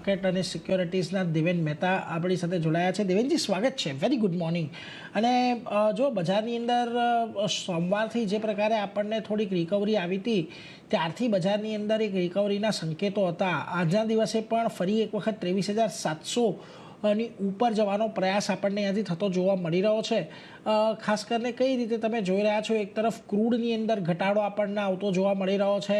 Market અને સિક્યોરિટીઝના દેવેન મહેતા આપણી સાથે જોડાયા છે. દેવેનજી, સ્વાગત છે. Very good morning. અને જો બજારની અંદર સોમવારથી જે પ્રકારે આપણને થોડીક રિકવરી આવી હતી ત્યારથી બજારની અંદર એક રિકવરીના સંકેતો હતા. આજના દિવસે પણ ફરી એક વખત 23,700 ની ઉપર જવાનો પ્રયાસ આપણને અહીંયાથી થતો જોવા મળી રહ્યો છે. ખાસ કરીને કઈ રીતે તમે જોઈ રહ્યા છો? એક તરફ ક્રૂડની અંદર ઘટાડો આપણને આવતો જોવા મળી રહ્યો છે.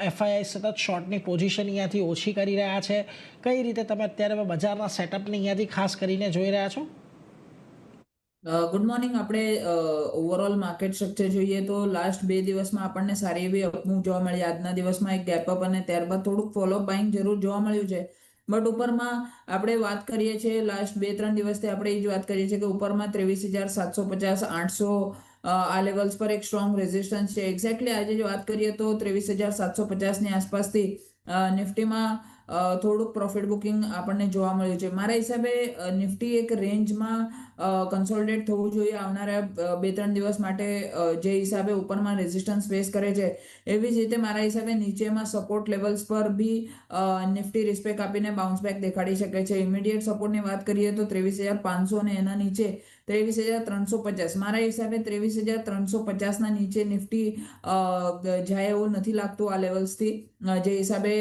એફઆઈઆઈ સતત શોર્ટની પોઝિશન અહીંયાથી ઓછી કરી રહ્યા છે. કઈ રીતે તમે અત્યારે બજારના સેટઅપને અહીંયાથી ખાસ કરીને જોઈ રહ્યા છો? Good morning. આપણે ઓવરઓલ માર્કેટ સ્ટ્રક્ચર જોઈએ તો લાસ્ટ 2 દિવસમાં આપણને સારી એવી અપમૂવ જોવા મળી. આજના દિવસમાં એક ગેપ અપ અને ત્યારબાદ થોડુંક ફોલોઅપ બાઇંગ જરૂર જોવા મળ્યું છે. બટ ઉપરમાં આપણે વાત કરીએ છીએ લાસ્ટ 2-3 દિવસથી આપણે એ જ વાત કરીએ છીએ કે ઉપરમાં 23,750 800 આ લેવલ્સ પર એક સ્ટ્રોંગ રેઝિસ્ટન્સ છે. એક્ઝેક્ટલી આજે જો વાત કરીએ તો 23,750ની આસપાસથી નિફ્ટીમાં થોડુંક પ્રોફિટ બુકિંગ આપણને જોવા મળ્યું છે. મારા હિસાબે નિફ્ટી એક રેન્જમાં કન્સોલિડેટ થવું જોઈએ આવનારા 2-3 દિવસ માટે. જે હિસાબે ઉપરમાં રેઝિસ્ટન્સ ફેસ કરે છે એવી જ રીતે મારા હિસાબે નીચેમાં સપોર્ટ લેવલ્સ પર બી નિફ્ટી રિસ્પેક્ટ આપીને બાઉન્સ બેક દેખાડી શકે છે. ઇમિડિયેટ સપોર્ટની વાત કરીએ તો 23,500 અને એના નીચે 23,350. મારા હિસાબે 23,350ના નીચે નિફ્ટી જાય એવું નથી લાગતું આ લેવલ્સથી. જે હિસાબે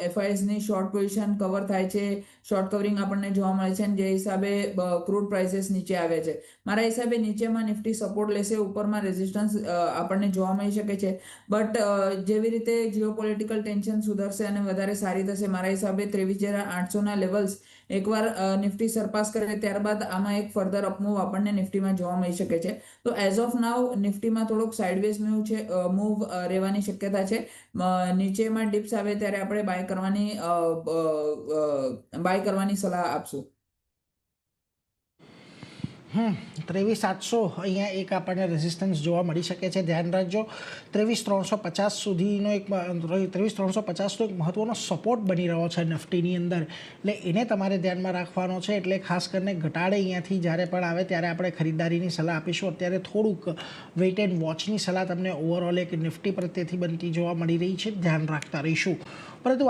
એફઆઈએસની શોર્ટ પોઝિશન કવર થાય છે, શોર્ટ કવરિંગ આપણને જોવા મળે છે અને જે હિસાબે ક્રૂડ પ્રાઇસીસ નીચે આવે છે. મારા હિસાબે નીચેમાં નિફ્ટી સપોર્ટ લેશે, ઉપરમાં રેઝિસ્ટન્સ આપણને જોવા મળી શકે છે. બટ જેવી રીતે જીઓપોલિટિકલ ટેન્શન સુધરશે અને વધારે સારી થશે, મારા હિસાબે 23,800ના લેવલ્સ એકવાર નિફ્ટી સરપાસ કરે ત્યારબાદ આમાં એક ફર્ધર અપમૂવ આપણને નિફ્ટીમાં જોવા મળી શકે છે. તો એઝ ઓફ નાઉ નિફ્ટીમાં થોડોક સાઇડવેઝ મૂવ રહેવાની શક્યતા છે. નીચેમાં ડિપ્સ આવે ત્યારે આપણે બાય કરવાની સલાહ આપશું. 23,700 અહીંયા એક આપણને રેઝિસ્ટન્સ જોવા મળી શકે છે. ધ્યાન રાખજો, 23,350 સુધીનો એક 23,350નો એક મહત્ત્વનો સપોર્ટ બની રહ્યો છે નિફ્ટીની અંદર. એટલે એને તમારે ધ્યાનમાં રાખવાનો છે. એટલે ખાસ કરીને ઘટાડે અહીંયાથી જ્યારે પણ આવે ત્યારે આપણે ખરીદારીની સલાહ આપીશું. અત્યારે થોડુંક વેઇટ એન્ડ વોચની સલાહ તમને ઓવરઓલ એક નિફ્ટી પ્રત્યેથી બનતી જોવા મળી રહી છે. ધ્યાન રાખતા રહીશું. પરંતુ